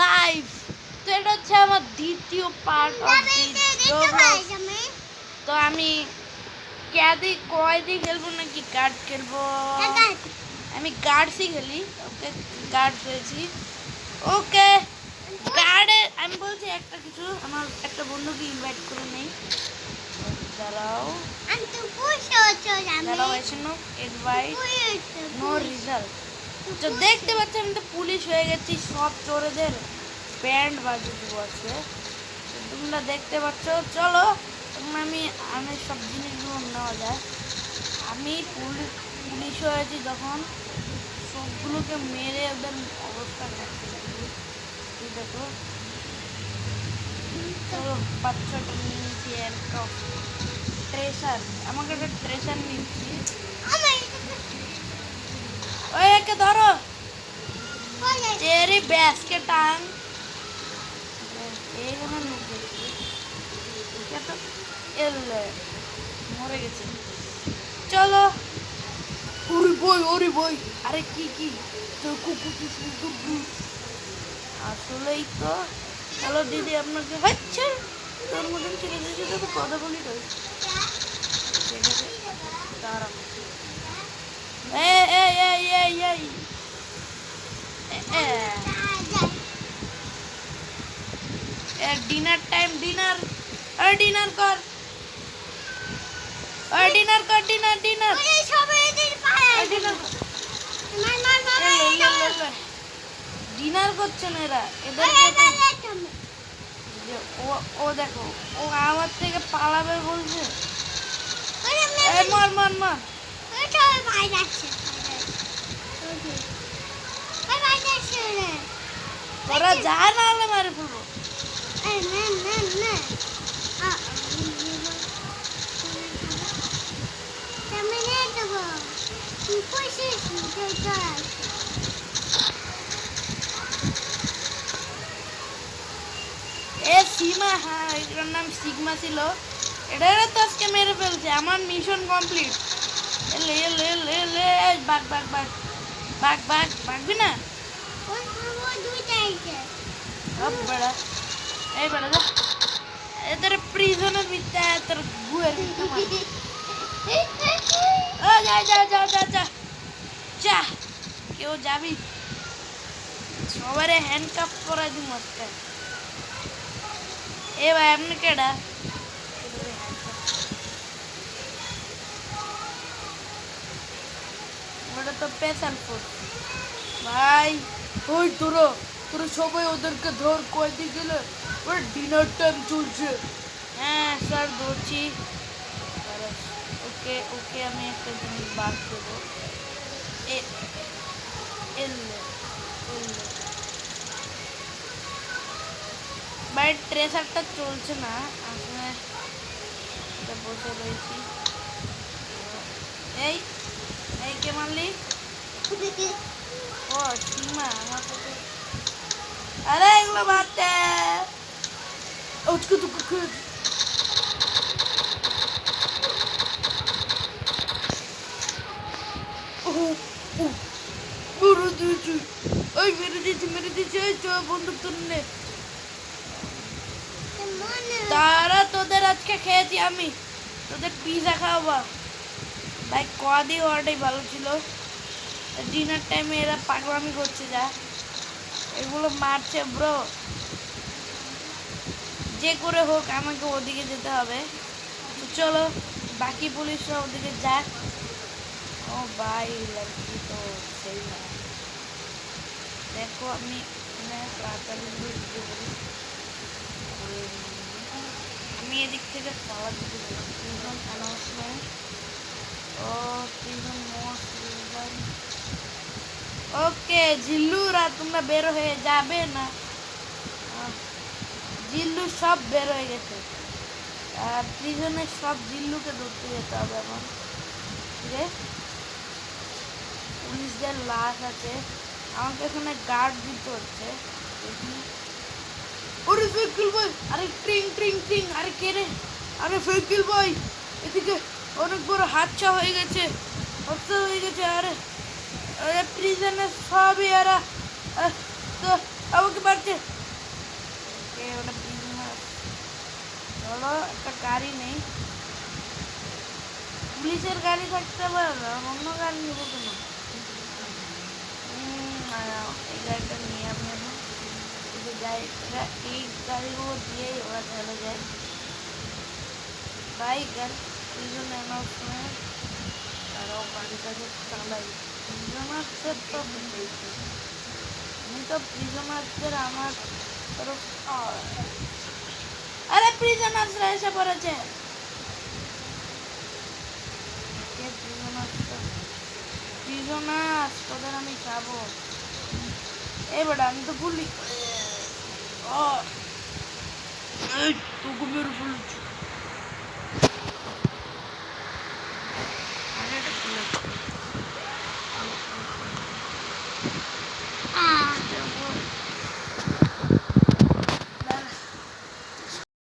Live. তো এটা হচ্ছে আমার দ্বিতীয় পার্ট অফ রোবলক্স। তো আমি কয়দি খেলবো নাকি গার্ড খেলবো? আমি গার্ডসই খেলি। ওকে, গার্ড হয়েছি। ওকে, গার্ডে আমি বলছি একটা কিছু, আমার একটা বন্ধুকে ইনভাইট করে নেই। দাঁড়াও ইনভাইট, নো রেজাল্ট। তো দেখতে পাচ্ছি আমি তো পুলিশ হয়ে গেছি, সব চোরেদের ব্যান্ড বাজিয়ে দিব আছে। তোমরা দেখতে পাচ্ছ। চলো আমি সব জিনিসগুলো নেওয়া যায়। আমি পুলিশ হয়েছি যখন সবগুলোকে মেরে ওদের অবস্থা রাখতে লাগবে। দেখো, চলো 5-6টা নিয়েছি। ট্রেসার, আমাকে একটা ট্রেসার নিচ্ছি। ওই একে ধরো, तेरी भैंस के टांग। এইখানে নুকে তো মরে গেছে। চলো, ওরে বই আরে কি আসলেই তো। হ্যালো দিদি, আপনাকে হচ্ছে তোর মতন ছেলে দিদি তো কথা বলি তো। ঠিক আছে, দাঁড়াও। ডিনার টাইম, ডিনার কর, ডিনার করছে না এরা। এদের ও দেখো, ও আমার থেকে পালাবে বলছে। মার ওরা যা না হলে মারে ফেলবো। সীমা, হ্যাঁ এটার নাম সিগমা ছিল। এটা তো আজকে মেরে ফেলছে। আমার মিশন কমপ্লিট। ভাগবি না? এই বেড়া যা, এদের প্রিজনের ভিতরে তোর গুয়ের যা, কেউ যাবি? সবারে হ্যান্ডকাপ করা দিই মস্তে। এ ভাই, আপনি কেডা? ওটা তো স্পেশাল ফুড ভাই। ওই তোরা সবাই ওদেরকে ধর, কয়দিন গেলে ওর ডিনার টাইম চলছে। হ্যাঁ স্যার, ধরছি। ওকে আমি একটা জিনিস বাদ দেবো। ভাই ট্রেসারটা চলছে না, আসলে বসে রয়েছি। এই কে মারলি? ও সীমা, আমার সাথে। আরে এগুলো বাদতে। মেরে দিয়েছি। বন্দুক তুলে তারা তোদের আজকে খেয়েছি আমি, তোদের পিজা খাওয়াবা। ভাই কদি ওয়ার্ডই ভালো ছিল। ডিনার টাইমে এরা পাগলামি করছে, যা এগুলো মারছে ব্রো। যে করে হোক আমাকে ওদিকে যেতে হবে। চলো, বাকি পুলিশরা ওদিকে যাক। ও ভাই, লড়কি তো সেই না। দেখো আমি তাড়াতাড়ি আমি এদিক থেকে পাওয়া দিতে পারি। অ্যানাউন্সমেন্ট ও ওকে জিল্লুরা, তোমরা বের হয়ে যাবে না? জিল্লু সব বের হয়ে গেছে। প্রিজনের সব জিল্লুকে ধরতে যেতে হবে আমার। পুলিশদের লাশ আছে, আমাকে এখানে গার্ড দিতে হচ্ছে। আরে ফেকিল ভাই, আরে ট্রিং, আরে কে রে? আরে ফেকিল ভাই, এদিকে অনেক বড় হাদসা হয়ে গেছে। আরে প্রিজনের সবই এরা তো আমাকে মারছে। পুলিশের গাড়ি থাকতে পারে অন্য গাড়ি নিব কেন? এই গাড়িটা নিয়ে আমি এখন গাড়িটা এই গাড়িগুলো দিয়েই ওরা চলে যায়। বাইক আর প্রিজন অ্যানাউন্সমেন্ট তারাও গাড়িটাকে চালাই। প্রিজনারদের তো আমি তো প্রিজনারদের আমার তরফ। আরে প্রিজনার্সরা এসে পড়েছে। প্রিজনার্স তোদের আমি খাবো। এই বেটা আমি তো ভুলি তোকে মেরে ফেলেছি।